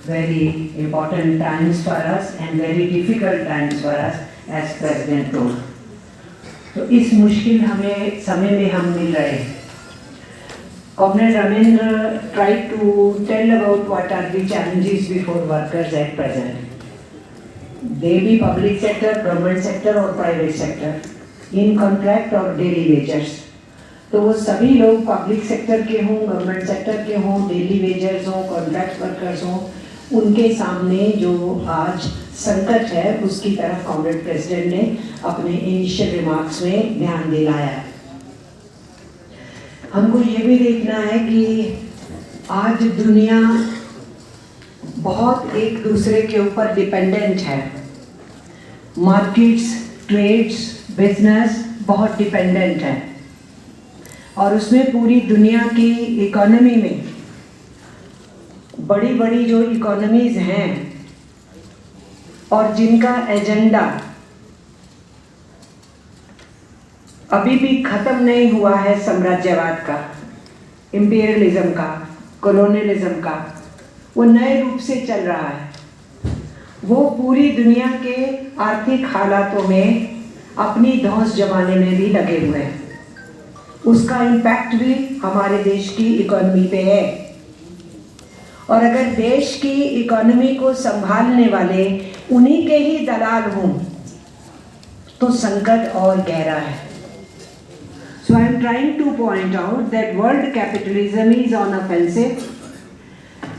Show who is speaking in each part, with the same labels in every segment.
Speaker 1: very important times for us and very difficult times for us, as President told. तो इस मुश्किल हमें समय में हम मिल रहे हैं. Comrade Ramendra tried to tell about what are the challenges before workers at present. They be public sector, government sector or private sector, in contract or daily wages. तो वो सभी लोग पब्लिक सेक्टर के हों, गवर्नमेंट सेक्टर के हों, daily wagers हों, contract workers हों, उनके सामने जो आज संकट है उसकी तरफ कॉमरेड प्रेसिडेंट ने अपने इनिशियल रिमार्क्स में ध्यान दिलाया. हमको ये भी देखना है कि आज दुनिया बहुत एक दूसरे के ऊपर डिपेंडेंट है. मार्केट्स, ट्रेड्स, बिजनेस बहुत डिपेंडेंट है और उसमें पूरी दुनिया की इकोनॉमी में बड़ी बड़ी जो इकोनॉमीज हैं और जिनका एजेंडा अभी भी ख़त्म नहीं हुआ है, साम्राज्यवाद का, इंपीरियलिज्म का, कॉलोनियलिज्म का, वो नए रूप से चल रहा है. वो पूरी दुनिया के आर्थिक हालातों में अपनी धौंस जमाने में भी लगे हुए हैं. उसका इम्पैक्ट भी हमारे देश की इकोनॉमी पे है और अगर देश की इकोनॉमी को संभालने वाले उन्हीं के ही दलाल हों तो संकट और गहरा है. So I am trying to point out that world capitalism is on offensive.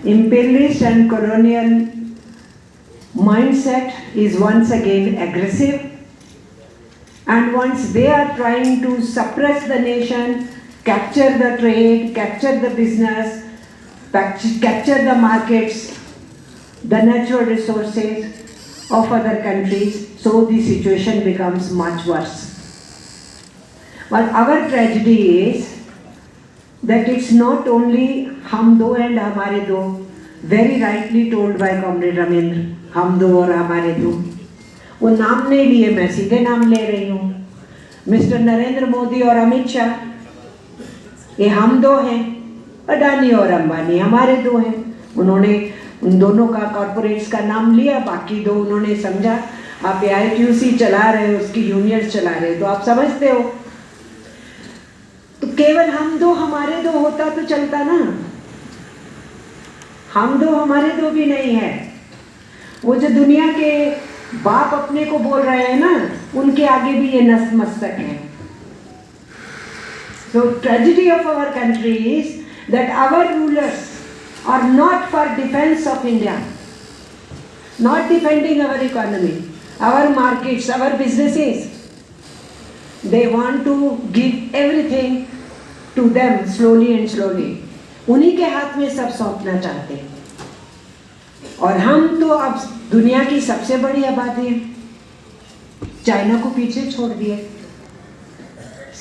Speaker 1: Imperialist and colonial mindset is once again aggressive. And once they are trying to suppress the nation, capture the trade, capture the business, capture the markets, the natural resources of other countries, so the situation becomes much worse. But our tragedy is that it's not only हम दो and हमारे दो, very rightly told by Comrade Ramendra, हम दो और हमारे दो. वो नाम नहीं लिए, मैं सीधे नाम ले रही हूँ. मिस्टर नरेंद्र मोदी और अमित शाह, ये हम दो हैं. अडानी और अंबानी हमारे दो हैं. उन्होंने उन दोनों का कॉरपोरेट्स का नाम लिया, बाकी दो उन्होंने समझा आप AITUC चला रहे हो, उसकी यूनियंस चला रहे हो तो आप समझते हो. तो केवल हम दो हमारे दो होता तो चलता ना. हम दो हमारे दो भी नहीं है. वो जो दुनिया के बाप अपने को बोल रहे हैं ना, उनके आगे भी ये नतमस्तक है. So tragedy of our country is that our rulers are not for defense of India, not defending our economy, our markets, our businesses. They want to give everything to them slowly and slowly. उन्हीं के हाथ में सब सौंपना चाहते हैं. और हम तो अब दुनिया की सबसे बड़ी आबादी है, चाइना को पीछे छोड़ दिए.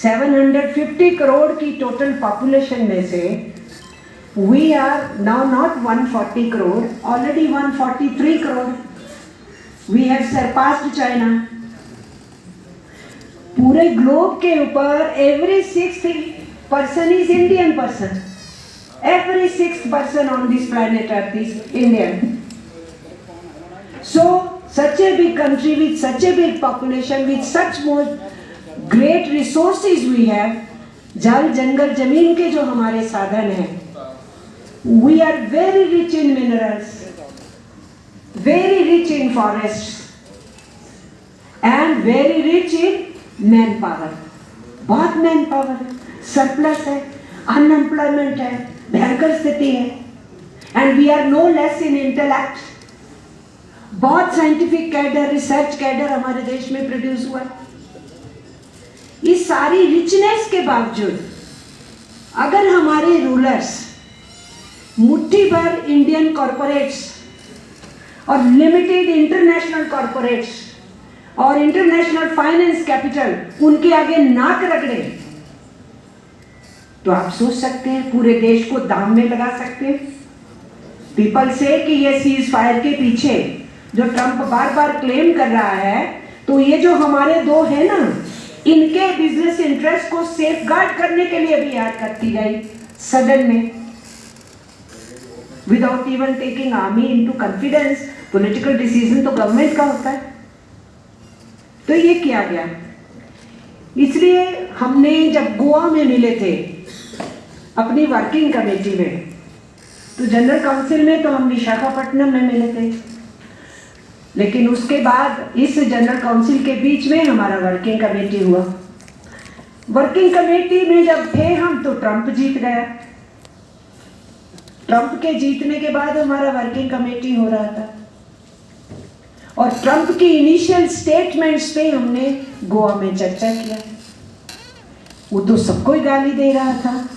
Speaker 1: 750 करोड़ की टोटल पॉपुलेशन में से we are now not 140 crore, already 143 crore. We have surpassed China. पूरे ग्लोब के ऊपर every 6th person is Indian person. Every 6th person on this planet Earth is Indian. So, such a big country with such a big population, with such more great resources we have, जल जंगल जमीन के जो हमारे साधन हैं, we are very rich in minerals, very rich in forests, and very rich in manpower. बहुत manpower है, surplus है, unemployment है, भयंकर स्थिति है, and we are no less in intellect. बहुत साइंटिफिक कैडर, रिसर्च कैडर हमारे देश में प्रोड्यूस हुआ. इस सारी रिचनेस के बावजूद अगर हमारे रूलर्स मुट्ठी भर इंडियन कॉरपोरेट्स और लिमिटेड इंटरनेशनल कॉरपोरेट्स और इंटरनेशनल फाइनेंस कैपिटल उनके आगे नाक रगड़े तो आप सोच सकते हैं पूरे देश को दाम में लगा सकते हैं. पीपल से कि ये सीज फायर के पीछे जो ट्रंप बार बार क्लेम कर रहा है, तो ये जो हमारे दो हैं ना, इनके बिजनेस इंटरेस्ट को सेफगार्ड करने के लिए भी याद करती गई सदन में. Without even taking army into confidence. Political decision तो गवर्नमेंट का होता है। तो ये किया गया। इसलिए हमने जब गोवा में मिले थे अपनी वर्किंग कमेटी में, तो जनरल काउंसिल में तो हम विशाखापट्टनम में मिले थे, लेकिन उसके बाद इस जनरल काउंसिल के बीच में हमारा वर्किंग कमेटी हुआ। वर्किंग कमेटी में जब थे हम तो ट्रंप जीत गया। ट्रंप के जीतने के बाद हमारा वर्किंग कमेटी हो रहा था, और ट्रंप की इनिशियल स्टेटमेंट्स पे हमने गोवा में चर्चा किया। वो तो सबको ही गाली दे रहा था,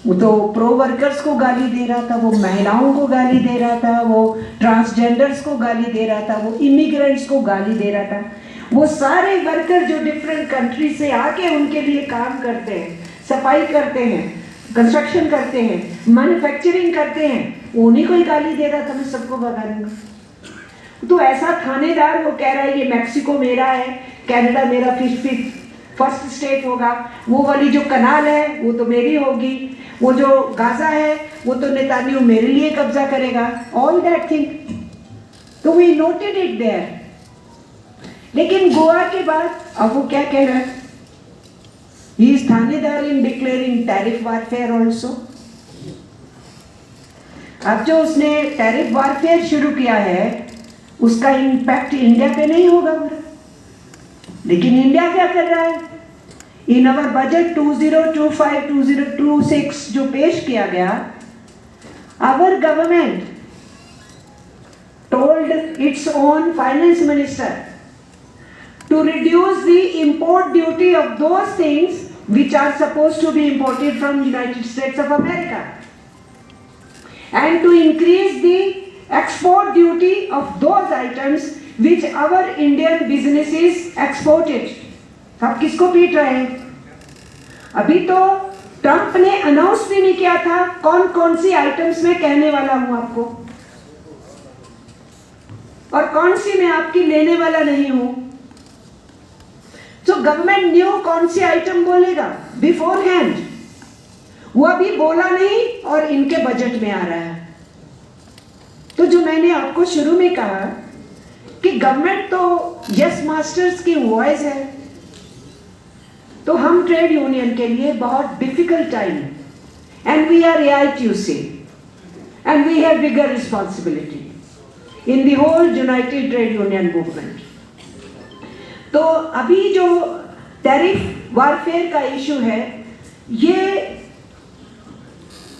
Speaker 1: वो तो प्रो वर्कर्स को गाली दे रहा था, वो महिलाओं को गाली दे रहा था, वो ट्रांसजेंडर्स को गाली दे रहा था, वो इमिग्रेंट्स को गाली दे रहा था। वो सारे वर्कर जो डिफरेंट कंट्री से आके उनके लिए काम करते हैं, सफाई करते हैं, कंस्ट्रक्शन करते हैं, मैन्युफैक्चरिंग करते हैं, उन्हीं को ही गाली दे रहा था, मैं सबको भगा दूंगा। तो ऐसा थानेदार वो कह रहा है ये मैक्सिको मेरा है, कनाडा मेरा फर्स्ट स्टेट होगा, वो वाली जो कनाल है वो तो मेरी होगी, वो जो गाजा है वो तो नेतान्याहू मेरे लिए कब्जा करेगा, ऑल दैट थिंग। तो वी नोटेड इट देयर। लेकिन गोवा के बाद अब वो क्या कह रहा है, ही इज थानेदार इन डिक्लेयरिंग टैरिफ वारफेयर ऑल्सो। अब जो उसने टैरिफ वारफेयर शुरू किया है उसका इम्पैक्ट इंडिया पे नहीं होगा पूरा, लेकिन इंडिया क्या कर रहा है, इन अवर बजट 2025-2026 जो पेश किया गया, our government told its own finance minister to reduce the import duty of those things which are supposed to be imported from United States of America, and to increase the export duty of those items which our Indian businesses exported. आप किसको पीट रहे हैं? अभी तो Trump ने announce भी नहीं किया था कौन कौन सी आइटम्स में कहने वाला हूं आपको, और कौन सी मैं आपकी लेने वाला नहीं हूं। तो गवर्नमेंट न्यू कौन सी आइटम बोलेगा बिफोर हैंड, वो अभी बोला नहीं और इनके बजट में आ रहा है। तो जो मैंने आपको शुरू में कहा कि गवर्नमेंट तो यस मास्टर्स की वॉइस है, तो हम ट्रेड यूनियन के लिए बहुत difficult time, and we are AITUC and we have bigger responsibility in the whole united trade union movement. तो अभी जो टैरिफ वारफेयर का इशू है, ये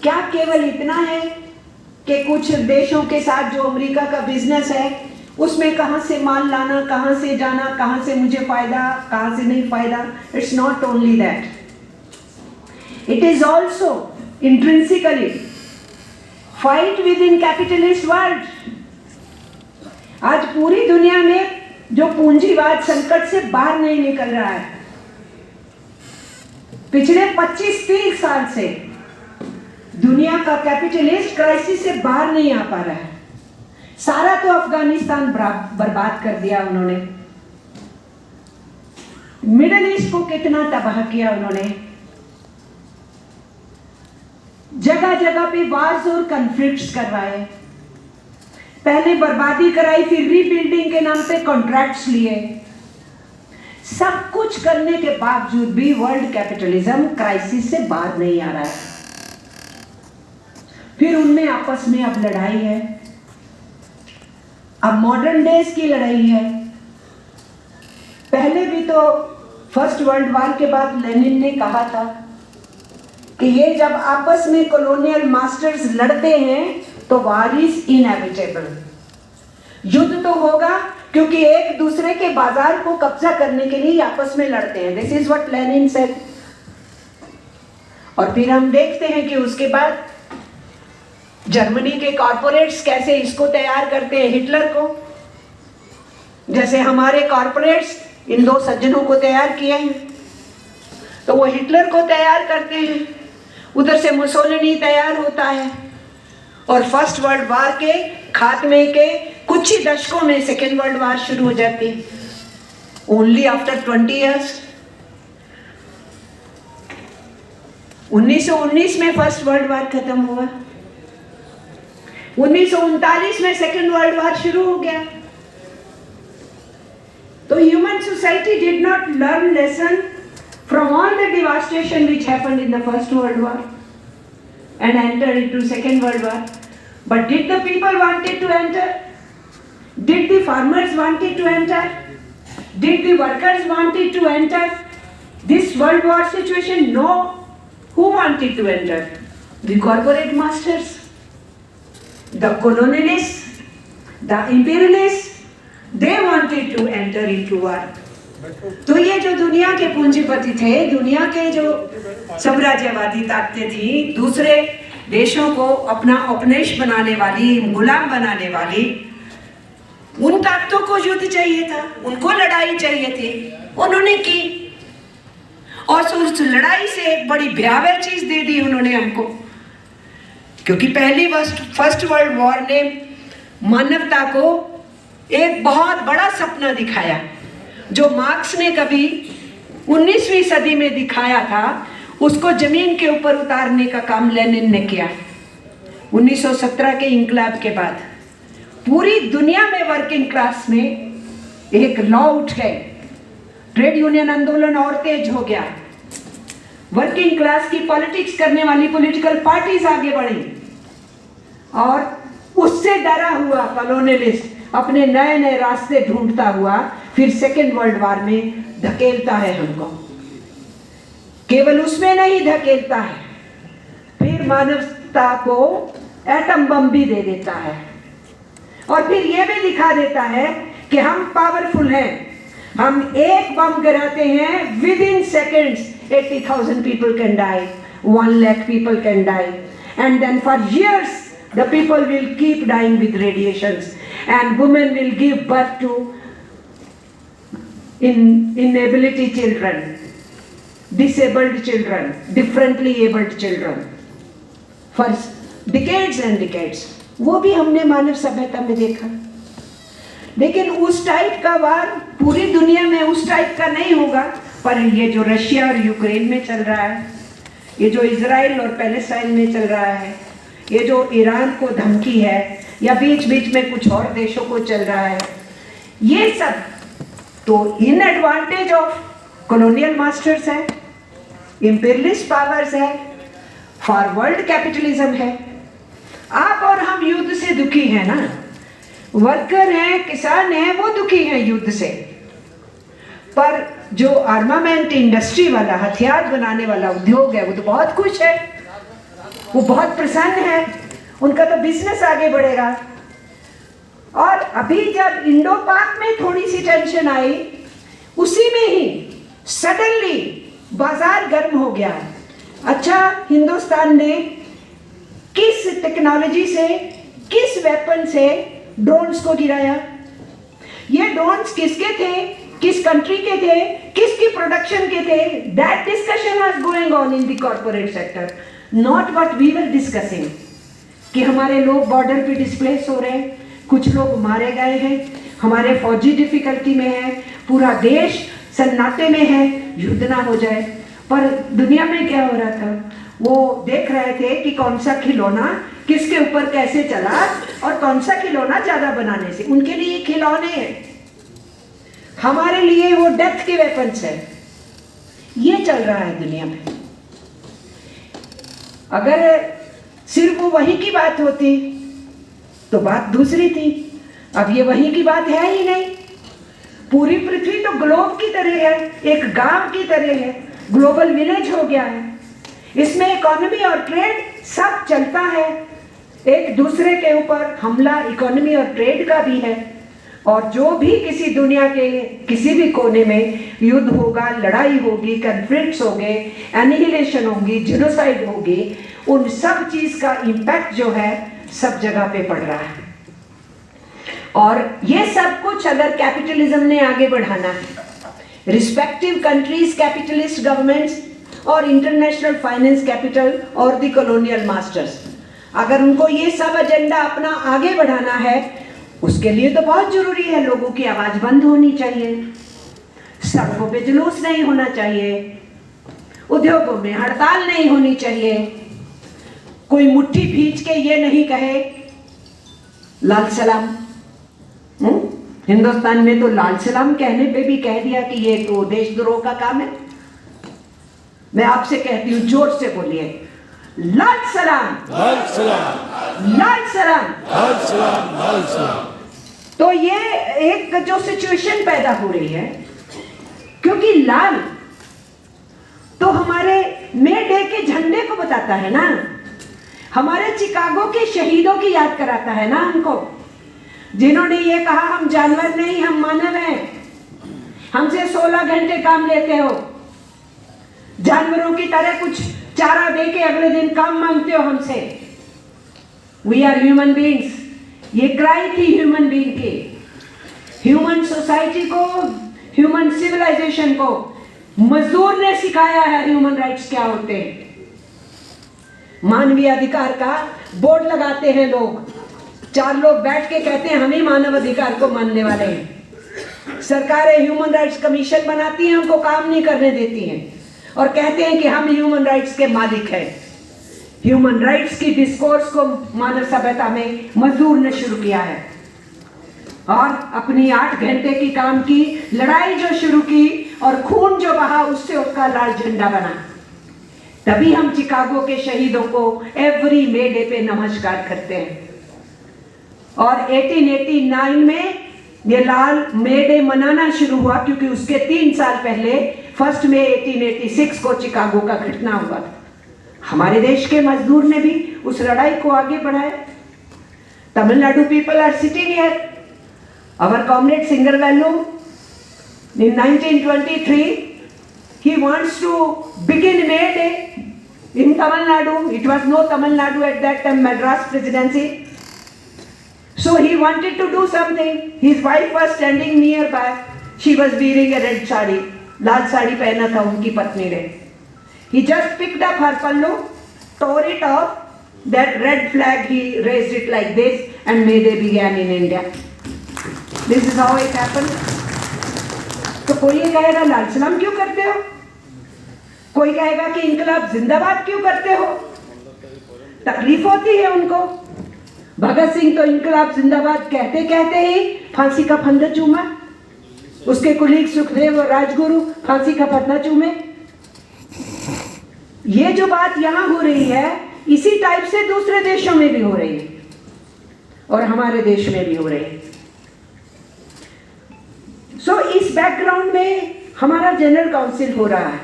Speaker 1: क्या केवल इतना है कि कुछ देशों के साथ जो अमेरिका का बिजनेस है उसमें कहां से माल लाना, कहां से जाना, कहां से मुझे फायदा, कहां से नहीं फायदा। It's not only that, it is also intrinsically fight with in capitalist world. आज पूरी दुनिया में जो पूंजीवाद संकट से बाहर नहीं निकल रहा है, पिछले 25-30 साल से दुनिया का कैपिटलिस्ट क्राइसिस से बाहर नहीं आ पा रहा है। सारा तो अफगानिस्तान बर्बाद कर दिया उन्होंने, मिडिल ईस्ट को कितना तबाह किया उन्होंने, जगह जगह पे वार्स और कॉन्फ्लिक्ट्स करवाए, पहले बर्बादी कराई, फिर रीबिल्डिंग के नाम पे कॉन्ट्रैक्ट्स लिए। सब कुछ करने के बावजूद भी वर्ल्ड कैपिटलिज्म क्राइसिस से बाहर नहीं आ रहा है। फिर उनमें आपस में अब लड़ाई है, अब मॉडर्न डेज की लड़ाई है। पहले भी तो फर्स्ट वर्ल्ड वॉर के बाद लेनिन ने कहा था कि ये जब आपस में कॉलोनियल मास्टर्स लड़ते हैं तो वार इज इनएविटेबल, युद्ध तो होगा क्योंकि एक दूसरे के बाजार को कब्जा करने के लिए आपस में लड़ते हैं। This is what Lenin said. और फिर हम देखते हैं कि उसके बाद जर्मनी के कॉर्पोरेट्स कैसे इसको तैयार करते हैं, हिटलर को, जैसे हमारे कॉर्पोरेट्स इन दो सज्जनों को तैयार किए हैं, तो वो हिटलर को तैयार करते हैं, उधर से मुसोलिनी तैयार होता है, और फर्स्ट वर्ल्ड वॉर के खात्मे के कुछ ही दशकों में सेकेंड वर्ल्ड वॉर शुरू हो जाती है, ओनली आफ्टर 20 ईयर्स। 1919 में फर्स्ट वर्ल्ड वॉर खत्म हुआ, 1939 में सेकेंड वर्ल्ड वॉर शुरू हो गया। तो human society did not learn lesson from all the devastation which happened in the First World War and entered into Second World War. But did the people wanted to enter? Did the farmers wanted to enter? Did the workers wanted to enter this World War situation? No. Who wanted to enter? The corporate masters, the colonialists, the imperialists, they wanted to enter into war. तो ये जो दुनिया के पूंजीपति थे, दुनिया के जो साम्राज्यवादी ताकतें थी, दूसरे देशों को अपना उपनिवेश बनाने वाली, गुलाम बनाने वाली, उन ताकतों को युद्ध चाहिए था, उनको लड़ाई चाहिए थी, उन्होंने की। और उस लड़ाई से एक बड़ी भयावह चीज दे दी उन्होंने हमको, क्योंकि पहली फर्स्ट वर्ल्ड वॉर ने मानवता को एक बहुत बड़ा सपना दिखाया, जो मार्क्स ने कभी 19वीं सदी में दिखाया था, उसको जमीन के ऊपर उतारने का काम लेनिन ने किया। 1917 के इंकलाब के बाद पूरी दुनिया में वर्किंग क्लास में एक लॉ उठ गए, ट्रेड यूनियन आंदोलन और तेज हो गया, वर्किंग क्लास की पॉलिटिक्स करने वाली पॉलिटिकल पार्टीज आगे बढ़ी, और उससे डरा हुआ कॉलोनियलिस्ट अपने नए नए रास्ते ढूंढता हुआ फिर सेकेंड वर्ल्ड वॉर में धकेलता है हमको। केवल उसमें नहीं धकेलता है, फिर मानवता को एटम बम भी दे देता है, और फिर यह भी दिखा देता है कि हम पावरफुल हैं। हम एक बम गिराते हैं, within seconds 80,000 people can die, 1 lakh people can die, and then for years the people will keep dying with radiations, and women will give birth to inability children, disabled children, differently abled children for decades and decades. वो भी हमने मानव सभ्यता में देखा। लेकिन उस type का वार पूरी दुनिया में उस टाइप का नहीं होगा, पर ये जो रशिया और यूक्रेन में चल रहा है, ये जो इजराइल और पैलेस्टाइन में चल रहा है, ये जो ईरान को धमकी है, या बीच बीच में कुछ और देशों को चल रहा है, ये सब तो इन एडवांटेज ऑफ कॉलोनियल मास्टर्स है, इंपीरियलिस्ट पावर्स है, फॉर वर्ल्ड कैपिटलिज्म है। आप और हम युद्ध से दुखी हैं ना, वर्कर हैं, किसान हैं, वो दुखी हैं युद्ध से, पर जो आर्मामेंट इंडस्ट्री वाला, हथियार बनाने वाला उद्योग है, वो तो बहुत खुश है, वो बहुत प्रसन्न है, उनका तो बिजनेस आगे बढ़ेगा। और अभी जब इंडो पाक में थोड़ी सी टेंशन आई, उसी में ही सडनली बाजार गर्म हो गया। अच्छा, हिंदुस्तान ने किस टेक्नोलॉजी से, किस वेपन से ड्रोन्स को गिराया? ये ड्रोन्स किसके थे, किस कंट्री के थे, किसकी प्रोडक्शन के थे? That discussion was going on in the corporate sector, not what we were discussing कि हमारे लोग बॉर्डर पे डिस्प्लेस हो रहे हैं, कुछ लोग मारे गए हैं, हमारे फौजी डिफिकल्टी में है, पूरा देश सन्नाटे में है, युद्ध ना हो जाए। पर दुनिया में क्या हो रहा था, वो देख रहे थे कि कौन सा खिलौना किसके ऊपर कैसे चला, और कौन सा खिलौना ज्यादा बनाने से। उनके लिए खिलौने हैं, हमारे लिए वो डेथ के वेपन्स है। ये चल रहा है दुनिया में। अगर सिर्फ वो वही की बात होती तो बात दूसरी थी, अब ये वही की बात है ही नहीं। पूरी पृथ्वी तो ग्लोब की तरह है, एक गांव की तरह है, ग्लोबल विलेज हो गया है। इसमें इकोनॉमी और ट्रेड सब चलता है, एक दूसरे के ऊपर हमला इकोनॉमी और ट्रेड का भी है। और जो भी किसी दुनिया के किसी भी कोने में युद्ध होगा, लड़ाई होगी, कन्फ्लिक्ट्स होंगे, एनिहिलेशन होगी, जेनोसाइड होगी, उन सब चीज का इम्पैक्ट जो है सब जगह पे पड़ रहा है। और ये सब कुछ अगर कैपिटलिज्म ने आगे बढ़ाना है, रिस्पेक्टिव कंट्रीज कैपिटलिस्ट गवर्नमेंट्स और इंटरनेशनल फाइनेंस कैपिटल और द कॉलोनियल मास्टर्स, अगर उनको ये सब एजेंडा अपना आगे बढ़ाना है, उसके लिए तो बहुत जरूरी है लोगों की आवाज बंद होनी चाहिए, सड़कों पे जुलूस नहीं होना चाहिए, उद्योगों में हड़ताल नहीं होनी चाहिए, कोई मुट्ठी भींच के ये नहीं कहे लाल सलाम। हिंदुस्तान में तो लाल सलाम कहने पे भी कह दिया कि ये तो देशद्रोह का काम है। मैं आपसे कहती हूं, जोर से बोलिए, लाल सलाम, लाल सलाम, लाल सलाम, लाल सलाम, लाल सलाम। तो ये एक जो सिचुएशन पैदा हो रही है, क्योंकि लाल तो हमारे मे डे के झंडे को बताता है ना, हमारे चिकागो के शहीदों की याद कराता है ना हमको, जिन्होंने ये कहा हम जानवर नहीं, हम मानव हैं, हमसे 16 घंटे काम लेते हो, जानवरों की तरह कुछ चारा दे के अगले दिन काम मांगते हो हमसे। We are human beings. ये क्राई थी ह्यूमन बींग की, ह्यूमन सोसाइटी को, ह्यूमन सिविलाइजेशन को मजदूर ने सिखाया है ह्यूमन राइट्स क्या होते हैं। मानवीय अधिकार का बोर्ड लगाते हैं लोग, 4 लोग बैठ के कहते हैं हम ही मानव अधिकार को मानने वाले हैं। सरकारें ह्यूमन राइट्स कमीशन बनाती हैं, उनको काम नहीं करने देती हैं और कहते हैं कि हम ह्यूमन राइट्स के मालिक हैं। ह्यूमन राइट्स की डिस्कोर्स को मानव सभ्यता में मजदूर ने शुरू किया है और अपनी 8 घंटे की काम की लड़ाई जो शुरू की और खून जो बहा, उससे उसका लाल झंडा बना। तभी हम चिकागो के शहीदों को एवरी मे डे पे नमस्कार करते हैं। और 1889 में ये लाल मे डे मनाना शुरू हुआ, क्योंकि उसके 3 साल पहले 1 मई 1886 को चिकागो का घटना हुआ था। हमारे देश के मजदूर ने भी उस लड़ाई को आगे बढ़ाया। Tamil Nadu people are sitting here. Our comrade Singarvellu, in 1923, he wants to begin May Day in Tamil Nadu. It was no Tamil Nadu at that time, Madras Presidency. So he wanted to do something. His wife was standing nearby. She was wearing a red sari. लाल साड़ी पहना था उनकी पत्नी ने. He just picked up her pallu, tore it off. That red flag, he raised it like this, and May Day began in India. This is how it happened. तो कोई ये कहेगा लाल सलाम क्यों करते हो, कोई कहेगा कि इनकलाब जिंदाबाद क्यों करते हो। तकलीफ होती है उनको। भगत सिंह तो इनकलाब जिंदाबाद कहते कहते ही फांसी का फंदा चूमा, उसके कुलीग सुखदेव और राजगुरु फांसी का फंदा चूमे। ये जो बात यहाँ हो रही है, इसी टाइप से दूसरे देशों में भी हो रही है और हमारे देश में भी हो रही है। सो इस बैकग्राउंड में हमारा जनरल काउंसिल हो रहा है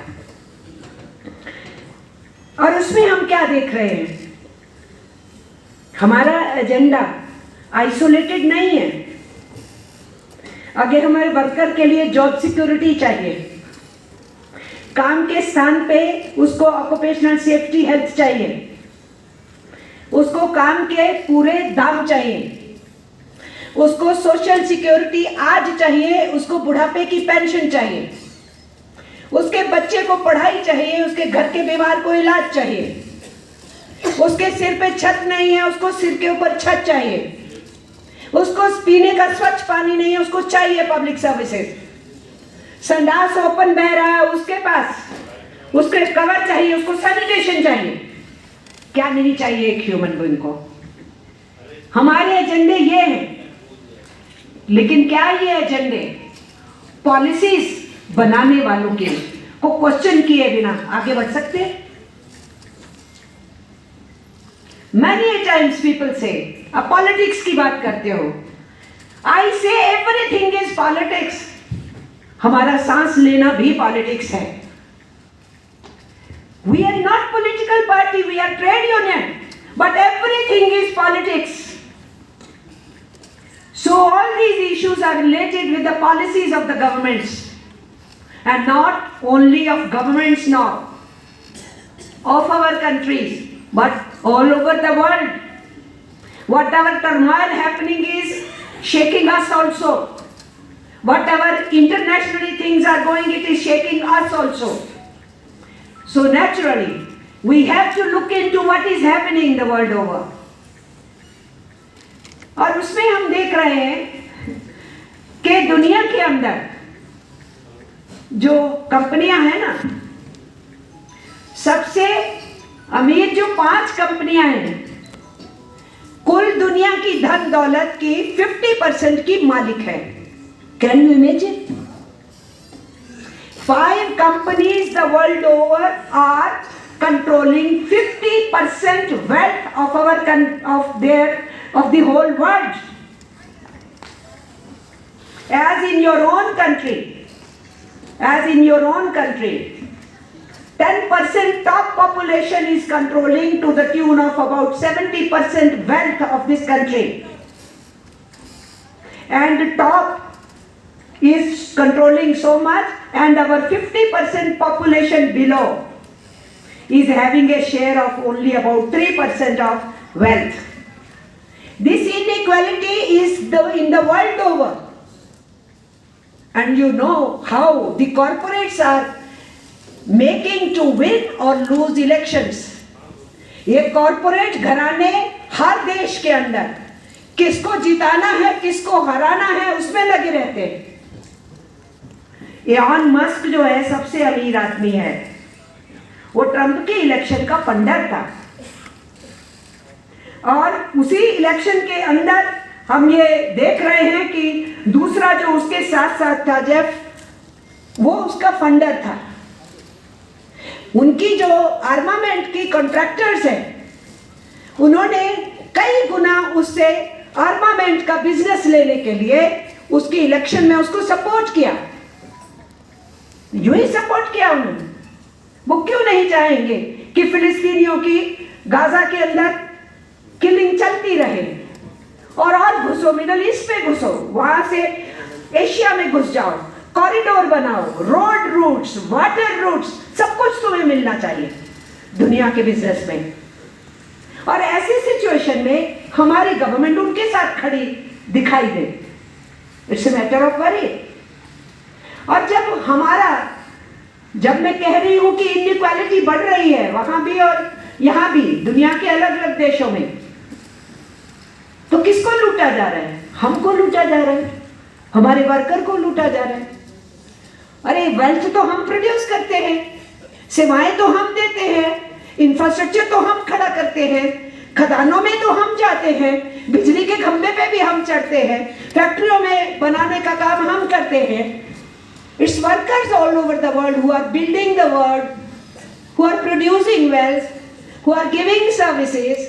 Speaker 1: और उसमें हम क्या देख रहे हैं, हमारा एजेंडा आइसोलेटेड नहीं है। आगे हमारे वर्कर के लिए जॉब सिक्योरिटी चाहिए, काम के स्थान पे उसको ऑक्यूपेशनल सेफ्टी हेल्थ चाहिए, उसको काम के पूरे दाम चाहिए, उसको सोशल सिक्योरिटी आज चाहिए, उसको बुढ़ापे की पेंशन चाहिए, उसके बच्चे को पढ़ाई चाहिए, उसके घर के बीमार को इलाज चाहिए, उसके सिर पे छत नहीं है, उसको सिर के ऊपर छत चाहिए, उसको पीने का स्वच्छ पानी नहीं है, उसको चाहिए पब्लिक सर्विसेज, संडास ओपन बह रहा है उसके पास, उसके कवर चाहिए, उसको सैनिटेशन चाहिए। क्या नहीं चाहिए एक ह्यूमन बीइंग को। हमारे एजेंडे ये हैं, लेकिन क्या ये एजेंडे पॉलिसीज बनाने वालों के को क्वेश्चन किए बिना आगे बढ़ सकते हैं? Many times people say, अब पॉलिटिक्स की बात करते हो, I say everything is politics. हमारा सांस लेना भी पॉलिटिक्स है। We are not political party, we are trade union, but everything is politics. So all these issues are related with the policies of the governments, and not only of governments now, of our countries, but all over the world. Whatever turmoil happening is shaking us also. Whatever internationally things are going, it is shaking us also. So naturally, we have to look into what is happening the world over. और उसमें हम देख रहे हैं कि दुनिया के अंदर जो कंपनियां हैं ना, सबसे अमीर जो 5 कंपनियां हैं, कुल दुनिया की धन दौलत की 50% की मालिक है। Can you imagine? 5 companies the world over are controlling 50% wealth of the whole world. As in your own country, 10% top population is controlling to the tune of about 70% wealth of this country. And the top is controlling so much, and our 50% population below is having a share of only about 3% of wealth. This inequality is in the world over. And you know how the corporates are making to win or lose elections. ये corporate घराने हर देश के अंदर किसको जिताना है, किसको हराना है, उसमें लगे रहते हैं। एलन मस्क जो है सबसे अमीर आदमी है, वो ट्रंप के इलेक्शन का फंडर था, और उसी इलेक्शन के अंदर हम ये देख रहे हैं कि दूसरा जो उसके साथ साथ था जेफ, वो उसका फंडर था। उनकी जो आर्मामेंट की कॉन्ट्रैक्टर्स हैं, उन्होंने कई गुना उससे आर्मामेंट का बिजनेस लेने के लिए उसकी इलेक्शन में उसको सपोर्ट किया। यूं ही सपोर्ट किया उन्होंने। वो क्यों नहीं चाहेंगे कि फिलिस्तीनियों की गाजा के अंदर किलिंग चलती रहे, और घुसो, मिडल ईस्ट में घुसो, वहां से एशिया में घुस जाओ, कॉरिडोर बनाओ, रोड रूट्स, वाटर रूट्स, सब कुछ तुम्हें मिलना चाहिए दुनिया के बिजनेस में। और ऐसी सिचुएशन में हमारी गवर्नमेंट उनके साथ खड़ी दिखाई दे, it's a matter of worry. और जब मैं कह रही हूं कि इनइक्वालिटी बढ़ रही है वहां भी और यहां भी, दुनिया के अलग अलग देशों में, तो किसको लूटा जा रहा है? हमको लूटा जा रहा है, हमारे वर्कर को लूटा जा रहा है। अरे वेल्थ तो हम प्रोड्यूस करते हैं, सेवाएं तो हम देते हैं, इंफ्रास्ट्रक्चर तो हम खड़ा करते हैं, खदानों में तो हम जाते हैं, बिजली के खंभे पे भी हम चढ़ते हैं, फैक्ट्रियों में बनाने का काम हम करते हैं। It's workers all over the world who are building the world, who are producing wealth, who are giving services.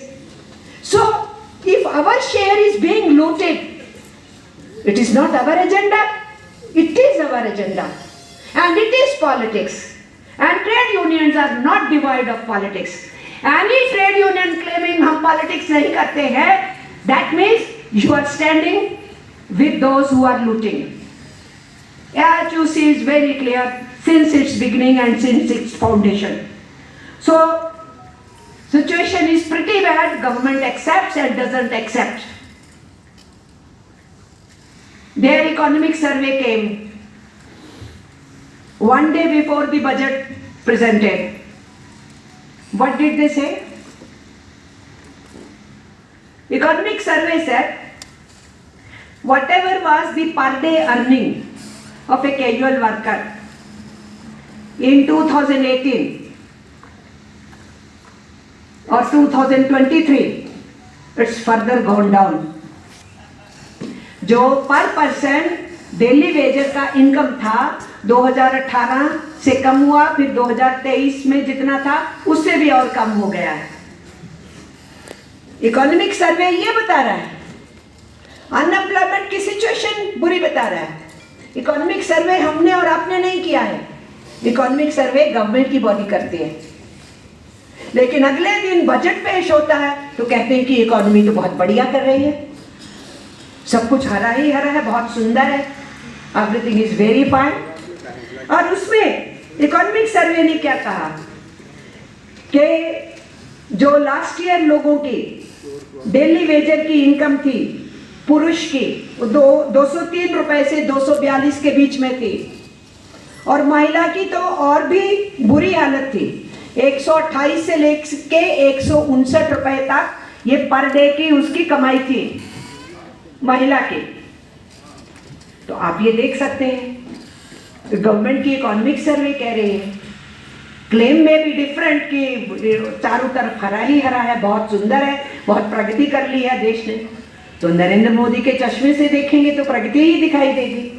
Speaker 1: So if our share is being looted, it is not our agenda, it is our agenda, and it is politics, and trade unions are not devoid of politics. Any trade union claiming हम politics नहीं करते हैं, that means you are standing with those who are looting. As you see, is very clear since its beginning and since its foundation. So situation is pretty bad. Government accepts and doesn't accept. Their economic survey came one day before the budget presented. What did they say? Economic survey said whatever was the per day earning of a casual worker in 2018 or 2023, it's further gone down. जो पर person daily Vaser का income था 2018 से कम हुआ, फिर 2023 में जितना था उससे भी और कम हो गया है। इकोनॉमिक सर्वे ये बता रहा है, अनएम्प्लॉयमेंट की सिचुएशन बुरी बता रहा है। इकोनॉमिक सर्वे हमने और आपने नहीं किया है, इकोनॉमिक सर्वे गवर्नमेंट की बॉडी करती है। लेकिन अगले दिन बजट पेश होता है तो कहते हैं कि इकोनॉमी तो बहुत बढ़िया कर रही है, सब कुछ हरा ही हरा है, बहुत सुंदर है, एवरीथिंग इज वेरी फाइन। और उसमें इकोनॉमिक सर्वे ने क्या कहा कि जो लास्ट ईयर लोगों की डेली वेजर की इनकम थी, पुरुष की 203 रुपए से 242 के बीच में थी, और महिला की तो और भी बुरी हालत थी, 128 से लेके 159 रुपए तक ये पर डे की उसकी कमाई थी महिला की। तो आप ये देख सकते हैं गवर्नमेंट की इकोनॉमिक सर्वे कह रही है क्लेम में भी डिफरेंट कि चारों तरफ हरा ही हरा है, बहुत सुंदर है, बहुत प्रगति कर ली है देश ने। तो नरेंद्र मोदी के चश्मे से देखेंगे तो प्रगति ही दिखाई देगी।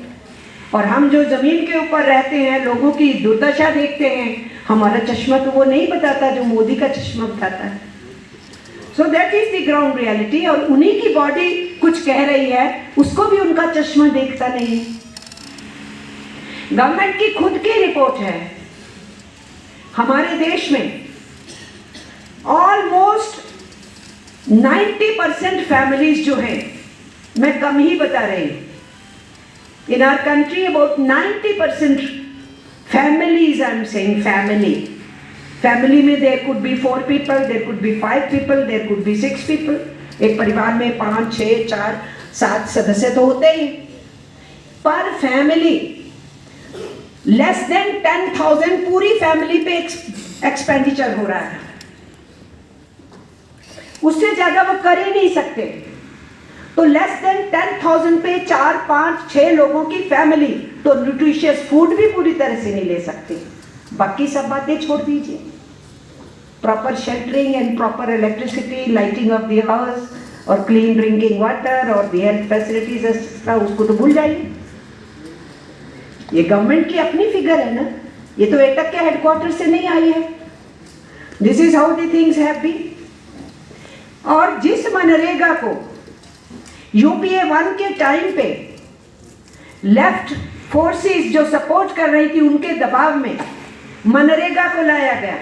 Speaker 1: और हम जो जमीन के ऊपर रहते हैं, लोगों की दुर्दशा देखते हैं, हमारा चश्मा तो वो नहीं बताता जो मोदी का चश्मा बताता है। So that is the ground reality. और उन्हीं की बॉडी कुछ कह रही है, उसको भी उनका चश्मा देखता नहीं। गवर्नमेंट की खुद की रिपोर्ट है, हमारे देश में ऑलमोस्ट 90% फैमिलीज जो हैं, मैं कम ही बता रही हूं, in our country about 90% families, I am saying family में there could be 4 people, there could be 5 people, there could be 6 people। एक परिवार में 5, 6, 4, 7 सदस्य तो होते ही। पर फैमिली लेस देन 10,000 पूरी फैमिली पे एक्सपेंडिचर हो रहा है, उससे ज्यादा वो कर ही नहीं सकते। तो लेस देन 10,000 पे 4, 5, 6 लोगों की फैमिली तो न्यूट्रिशियस फूड भी पूरी तरह से नहीं ले सकती। बाकी सब बातें छोड़ दीजिए, proper sheltering and proper electricity, lighting of the house और क्लीन ड्रिंकिंग वाटर और द हेल्थ फैसिलिटीज, उसको तो भूल जाइए। ये गवर्नमेंट की अपनी फिगर है ना, ये तो एटक के हेडक्वार्टर से नहीं आई है। This is how the things have been. और जिस मनरेगा को यूपीए 1 के टाइम पे लेफ्ट फोर्सेस जो सपोर्ट कर रही थी, उनके दबाव में मनरेगा को लाया गया।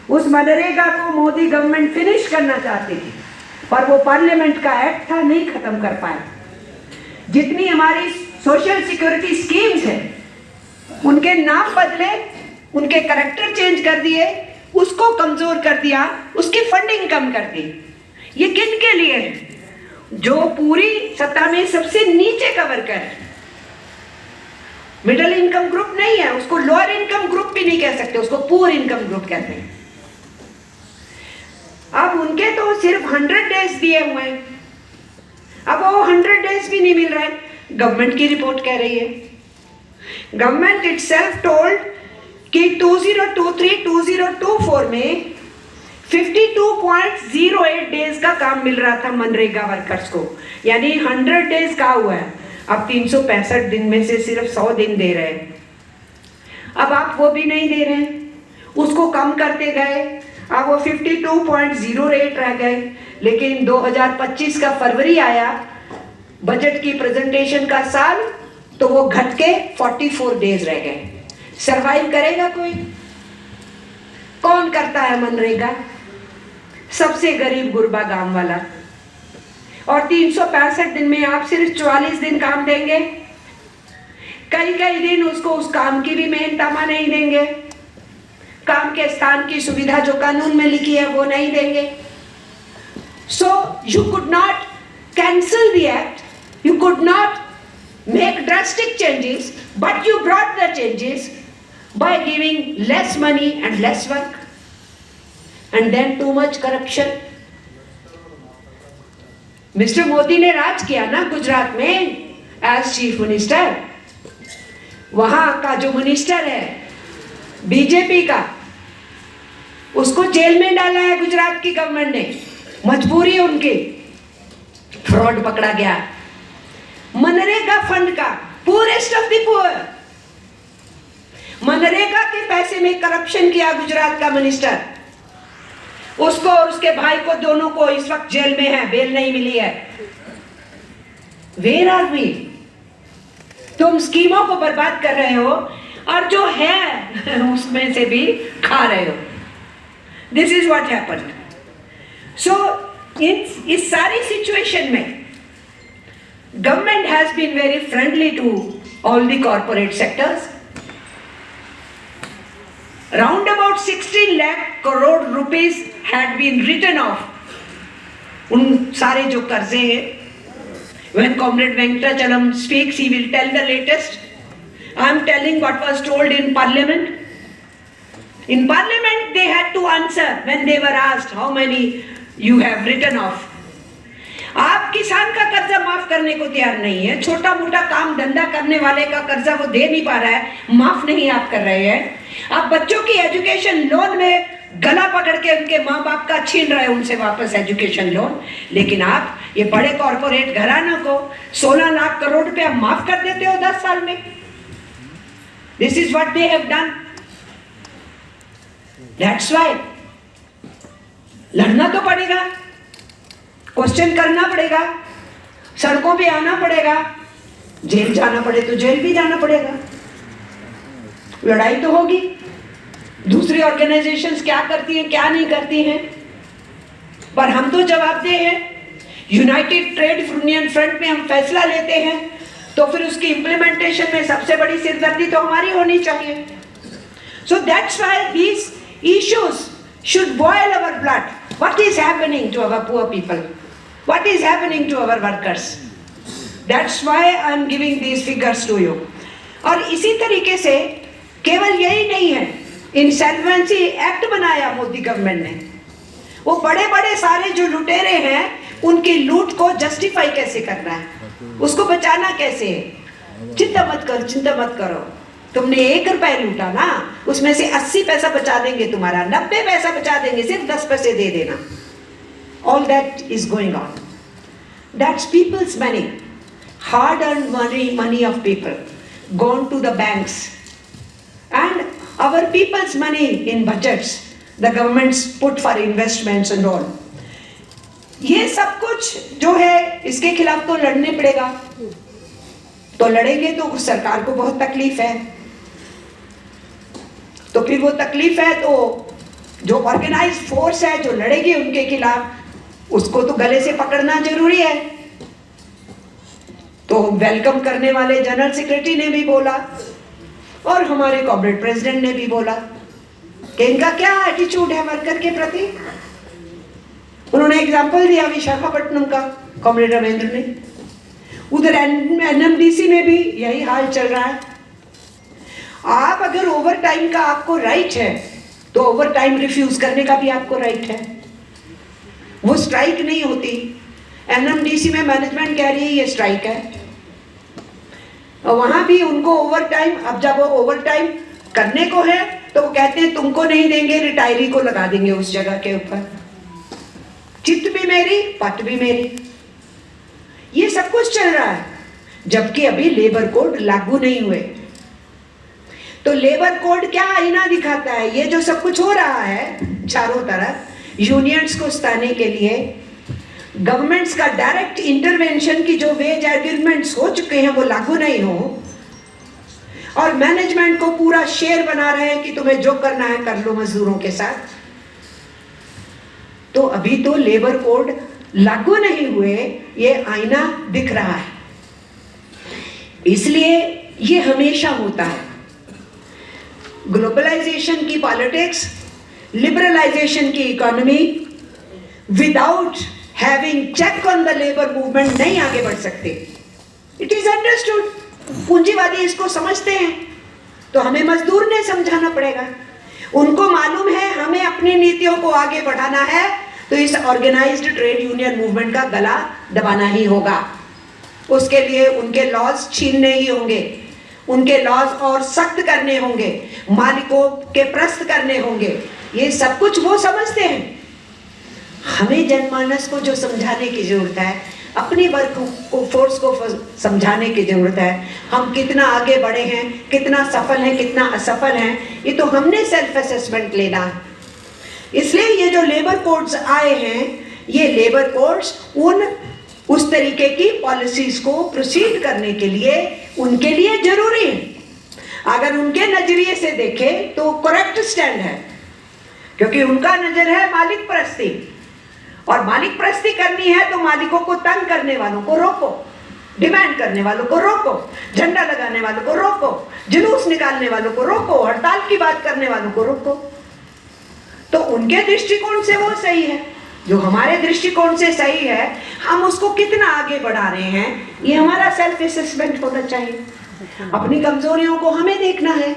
Speaker 1: उस मनरेगा को मोदी गवर्नमेंट फिनिश करना चाहती थी, पर वो पार्लियामेंट का एक्ट था, नहीं खत्म कर पाए। जितनी हमारी सोशल सिक्योरिटी स्कीम्स हैं, उनके नाम बदले, उनके कैरेक्टर चेंज कर दिए, उसको कमजोर कर दिया, उसकी फंडिंग कम कर दी। ये किन के लिए है? जो पूरी सत्ता में सबसे नीचे का वर्कर है, मिडिल इनकम ग्रुप नहीं है, उसको लोअर इनकम ग्रुप भी नहीं कह सकते, उसको पुअर इनकम ग्रुप कहते हैं। अब उनके तो सिर्फ 100 डेज दिए हुए हैं, अब वो 100 डेज भी नहीं मिल रहे। गवर्नमेंट की रिपोर्ट कह रही है, गवर्नमेंट इटसेल्फ टोल्ड कि 2023-2024 में 52.08 डेज का काम मिल रहा था मनरेगा वर्कर्स को, यानी 100 डेज का हुआ है। अब 365 दिन में से सिर्फ 100 दिन दे रहे हैं। अब आप वो भी नहीं दे रहे हैं, उसको कम करते गए, अब वो 52.08 रह गए। लेकिन 2025 का फरवरी आया, बजट की प्रेजेंटेशन का साल, तो वो घट के 44 डेज रह गए। सरवाइव करेगा कोई? कौन करता है मनरेगा? सबसे गरीब गुरबा गांव वाला। और 365 दिन में आप सिर्फ 44 दिन काम देंगे, कई कई दिन उसको उस काम की भी मेहनतामा नहीं देंगे, काम के स्थान की सुविधा जो कानून में लिखी है वो नहीं देंगे। So you could not cancel the act, you could not make drastic changes, but you brought the changes by giving less money and less work, and then too much corruption. Mr. Modi ने राज किया ना गुजरात में as chief minister. वहां का जो minister है BJP का, उसको जेल में डाला है गुजरात की गवर्नमेंट ने, मजबूरी उनकी, फ्रॉड पकड़ा गया। मनरेगा फंड का purest of the poor, MNREGA के पैसे में करप्शन किया गुजरात का मिनिस्टर, उसको और उसके भाई को, दोनों को इस वक्त जेल में है, बेल नहीं मिली है। Where are we? तुम स्कीमों को बर्बाद कर रहे हो और जो है उसमें से भी खा रहे हो। This is what happened. So इस सारी सिचुएशन में government has been very friendly to all the corporate sectors. Round about 16 lakh crore rupees had been written off उन सारे जो कर्जे हैं। When Comrade Venkatachalam speaks, he will tell the latest. I am telling what was told in Parliament. In Parliament, they had to answer when they were asked how many you have written off. आप किसान का कर्जा माफ माफ करने को तैयार नहीं है। छोटा मोटा काम धंधा करने वाले का कर्जा वो दे नहीं पा रहा है, माफ नहीं आप कर रहे हैं। आप बच्चों की एजुकेशन लोन में गला पकड़ के उनके माँ बाप का छीन रहे हैं उनसे वापस एजुकेशन लोन, लेकिन आप ये बड़े कॉर्पोरेट घरानों को 16 लाख करोड़ रुपया माफ कर देते हो 10 साल में। This is what they have done. That's why लड़ना तो पड़ेगा, क्वेश्चन करना पड़ेगा, सड़कों पे आना पड़ेगा, जेल जाना पड़े तो जेल भी जाना पड़ेगा, लड़ाई तो होगी। दूसरी ऑर्गेनाइजेशंस क्या करती हैं क्या नहीं करती हैं, पर हम तो जवाबदेह हैं। यूनाइटेड ट्रेड यूनियन फ्रंट में हम फैसला लेते हैं तो फिर उसकी इंप्लीमेंटेशन में सबसे बड़ी सिरदर्दी तो हमारी होनी चाहिए। So that's why these issues should boil our blood. What is happening to our poor people? What is happening to our workers? That's why I am giving these figures to you. और इसी तरीके से केवल यही नहीं है, insolvency act बनाया Modi government ने। वो बड़े बड़े सारे जो लुटेरे हैं उनकी लूट को जस्टिफाई कैसे करना है, उसको बचाना कैसे है। चिंता मत करो, तुमने 1 रुपया लूटा ना, उसमें से 80 पैसा बचा देंगे तुम्हारा, 90 पैसा बचा देंगे, सिर्फ 10 पैसे दे देना। All that is going on. That's people's money, hard-earned money of people, gone to the banks, and our people's money in budgets, the governments put for investments and all. ये सब कुछ जो है इसके खिलाफ तो लड़ने पड़ेगा, तो लड़ेंगे तो सरकार को बहुत तकलीफ है, तो फिर वो तकलीफ है तो जो ऑर्गेनाइज्ड फोर्स है जो लड़ेगी उनके खिलाफ उसको तो गले से पकड़ना जरूरी है। तो वेलकम करने वाले जनरल सेक्रेटरी ने भी बोला और हमारे कॉमरेड प्रेसिडेंट ने भी बोला कि इनका क्या एटीट्यूड है वर्कर के प्रति। उन्होंने एग्जाम्पल दिया विशाखापट्टनम का, कॉमरेड रविंद्र ने। उधर एनएमडीसी में भी यही हाल चल रहा है। आप अगर ओवर टाइम का आपको राइट है तो ओवर टाइम रिफ्यूज करने का भी आपको राइट है, वो स्ट्राइक नहीं होती। एनएमडीसी में मैनेजमेंट कह रही है ये स्ट्राइक है, और वहां भी उनको ओवर टाइम, अब जब वो ओवर टाइम करने को है तो वो कहते हैं तुमको नहीं देंगे, रिटायरी को लगा देंगे उस जगह के ऊपर। चित भी मेरी पट भी मेरी, ये सब कुछ चल रहा है जबकि अभी लेबर कोड लागू नहीं हुए। तो लेबर कोड क्या आईना दिखाता है? ये जो सब कुछ हो रहा है चारों तरफ यूनियंस को सताने के लिए, गवर्नमेंट्स का डायरेक्ट इंटरवेंशन की जो वेज एग्रीमेंट्स हो चुके हैं वो लागू नहीं हो, और मैनेजमेंट को पूरा शेयर बना रहे हैं कि तुम्हें जो करना है कर लो मजदूरों के साथ। तो अभी तो लेबर कोड लागू नहीं हुए, ये आईना दिख रहा है। इसलिए ये हमेशा होता है, ग्लोबलाइजेशन की पॉलिटिक्स, लिबरलाइजेशन की economy, without having check on the labour movement नहीं आगे बढ़ सकते। इट इज अंडरस्टूड, पूंजीवादी इसको समझते हैं, तो हमें मजदूर ने समझाना पड़ेगा। उनको मालूम है हमें अपनी नीतियों को आगे बढ़ाना है तो इस ऑर्गेनाइज्ड ट्रेड यूनियन मूवमेंट का गला दबाना ही होगा। उसके लिए उनके लॉज छीनने ही होंगे, उनके लॉज और सख्त करने होंगे, मालिकों के प्रस्त करने होंगे। ये सब कुछ वो समझते हैं। हमें जनमानस को जो समझाने की जरूरत है, अपनी वर्क को फोर्स को समझाने की जरूरत है। हम कितना आगे बढ़े हैं, कितना सफल हैं, कितना असफल हैं, ये तो हमने सेल्फ असेसमेंट लेना है। इसलिए ये जो लेबर कोड्स आए हैं, ये लेबर कोड्स उस तरीके की पॉलिसीज को प्रोसीड करने के लिए उनके लिए जरूरी है। अगर उनके नजरिए से देखें तो करेक्ट स्टैंड है, क्योंकि उनका नजर है मालिक परस्ती, और मालिक परस्ती करनी है तो मालिकों को तंग करने वालों को रोको, डिमांड करने वालों को रोको, झंडा लगाने वालों को रोको, जुलूस निकालने वालों को रोको, हड़ताल की बात करने वालों को रोको। तो उनके दृष्टिकोण से वो सही है, जो हमारे दृष्टिकोण से सही है, हम उसको कितना आगे बढ़ा रहे हैं, ये हमारा सेल्फ असेसमेंट होना चाहिए। अपनी कमजोरियों को हमें देखना है,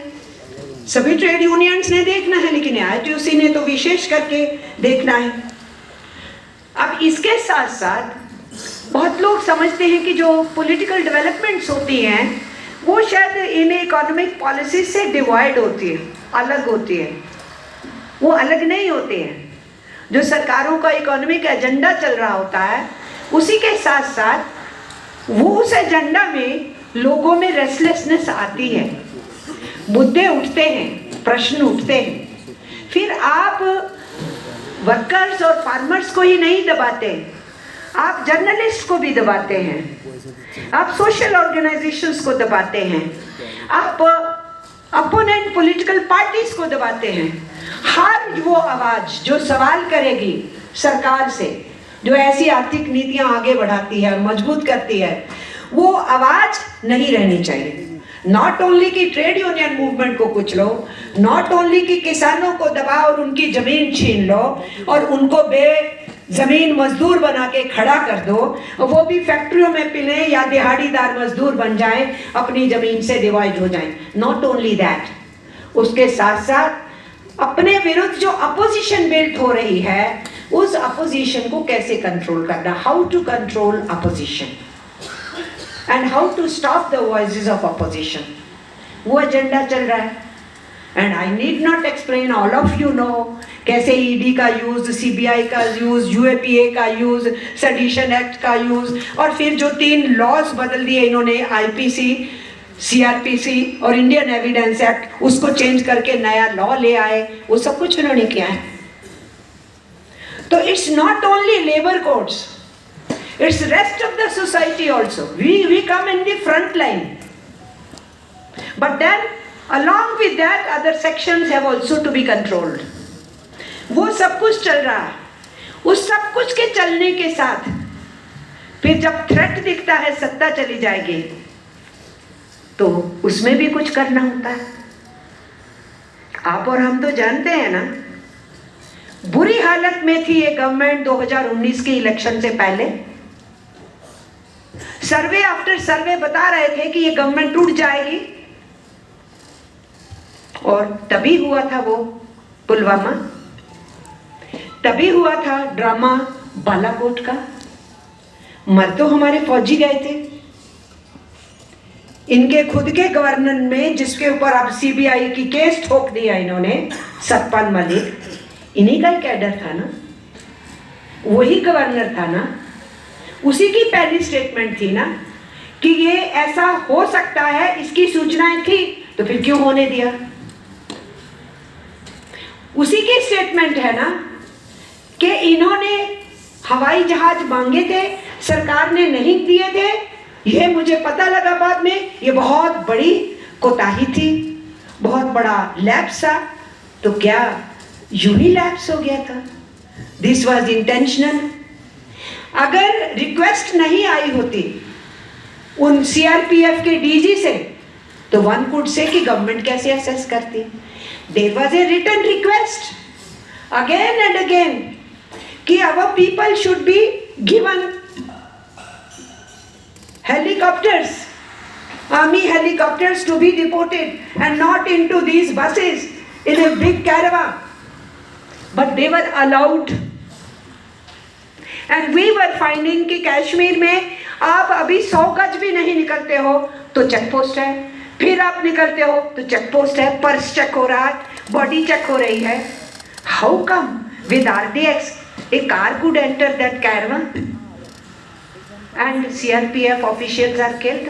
Speaker 1: सभी ट्रेड यूनियंस ने देखना है, लेकिन आईटीयूसी ने तो विशेष करके देखना है। अब इसके साथ साथ बहुत लोग समझते हैं कि जो पॉलिटिकल डेवलपमेंट्स होती हैं वो शायद इन इकोनॉमिक पॉलिसी से डिवाइड होती है, अलग होती है। वो अलग नहीं होते हैं। जो सरकारों का इकोनॉमिक एजेंडा चल रहा होता है उसी के साथ साथ वो उस एजेंडा में लोगों में रेस्टलेसनेस आती है, मुद्दे उठते हैं, प्रश्न उठते हैं। फिर आप वर्कर्स और फार्मर्स को ही नहीं दबाते, आप जर्नलिस्ट को भी दबाते हैं, आप सोशल ऑर्गेनाइजेशंस को दबाते हैं, आप अपोनेंट पॉलिटिकल पार्टीज को दबाते हैं। हर वो आवाज जो सवाल करेगी सरकार से, जो ऐसी आर्थिक नीतियां आगे बढ़ाती है और मजबूत करती है, वो आवाज नहीं रहनी चाहिए। नॉट ओनली कि ट्रेड यूनियन मूवमेंट को कुचलो, नॉट ओनली कि किसानों को दबाओ और उनकी जमीन छीन लो और उनको जमीन मजदूर बना के खड़ा कर दो, वो भी फैक्ट्रियों में पिले या दिहाड़ीदार मजदूर बन जाएं, अपनी जमीन से डिवाइड हो जाएं। नॉट ओनली दैट, उसके साथ साथ अपने विरुद्ध जो अपोजिशन बिल्ड हो रही है उस अपोजिशन को कैसे कंट्रोल करना, how to control opposition and how to stop the voices of opposition, वो एजेंडा चल रहा है। And I need not explain, all of you know कैसे ईडी का यूज, सीबीआई का यूज, यूएपीए का यूज, सेडिशन एक्ट का यूज, और फिर जो 3 लॉज बदल दिए इन्होंने, आईपीसी, सीआरपीसी और इंडियन एविडेंस एक्ट, उसको चेंज करके नया लॉ ले आए, वो सब कुछ इन्होंने किया है। तो it's not only labour codes, it's rest of the society also. We come in the front line, but then along with that other sections have also to be controlled। वो सब कुछ चल रहा है। उस सब कुछ के चलने के साथ फिर जब थ्रेट दिखता है सत्ता चली जाएगी, तो उसमें भी कुछ करना होता है। आप और हम तो जानते हैं ना, बुरी हालत में थी ये गवर्नमेंट 2019 के इलेक्शन से पहले। सर्वे आफ्टर सर्वे बता रहे थे कि ये गवर्नमेंट टूट जाएगी, और तभी हुआ था वो पुलवामा, तभी हुआ था ड्रामा बालाकोट का। मर तो हमारे फौजी गए थे, इनके खुद के गवर्नर में, जिसके ऊपर अब सीबीआई की केस ठोक दिया इन्होंने, सतपाल मलिक, इन्हीं का कैडर था ना, वही गवर्नर था ना, उसी की पहली स्टेटमेंट थी ना कि ये ऐसा हो सकता है, इसकी सूचनाएं थी, तो फिर क्यों होने दिया। उसी की स्टेटमेंट है ना कि इन्होंने हवाई जहाज मांगे थे, सरकार ने नहीं दिए थे, ये मुझे पता लगा बाद में, ये बहुत बड़ी कोताही थी, बहुत बड़ा लैप्स था। तो क्या यूनिलैप्स हो गया था? This was intentional. अगर रिक्वेस्ट नहीं आई होती उन सीआरपीएफ के डीजी से, तो वन कुड से कि गवर्नमेंट कैसे असेस करती। There was a written request again and again कि our people should be given helicopters, army helicopters to be deported and not into these buses in a big caravan. But they were allowed. And we were finding कि कश्मीर में आप अभी 100 गज भी नहीं निकलते हो तो चेक पोस्ट है, फिर आप निकलते हो तो चेक पोस्ट है, पर्स चेक हो रहा है, बॉडी चेक हो रही है। How come with RDX A car could enter that caravan and CRPF officials are killed?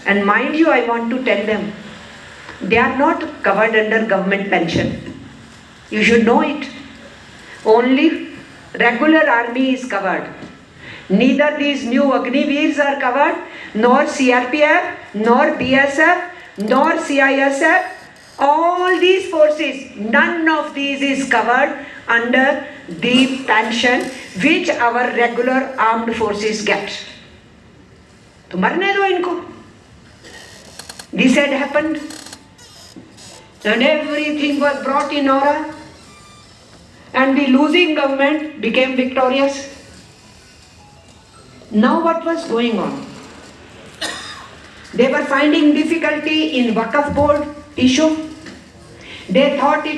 Speaker 1: And mind you, I want to tell them, they are not covered under government pension. You should know it. Only regular army is covered. Neither these new Agniveers are covered, nor CRPF, nor BSF, nor CISF. All these forces, none of these is covered under the pension which our regular armed forces get. तो मरने दो इनको. This had happened, and everything was brought in order, and the losing government became victorious. Now what was going on? They were finding difficulty in Waqf board issue. They thought it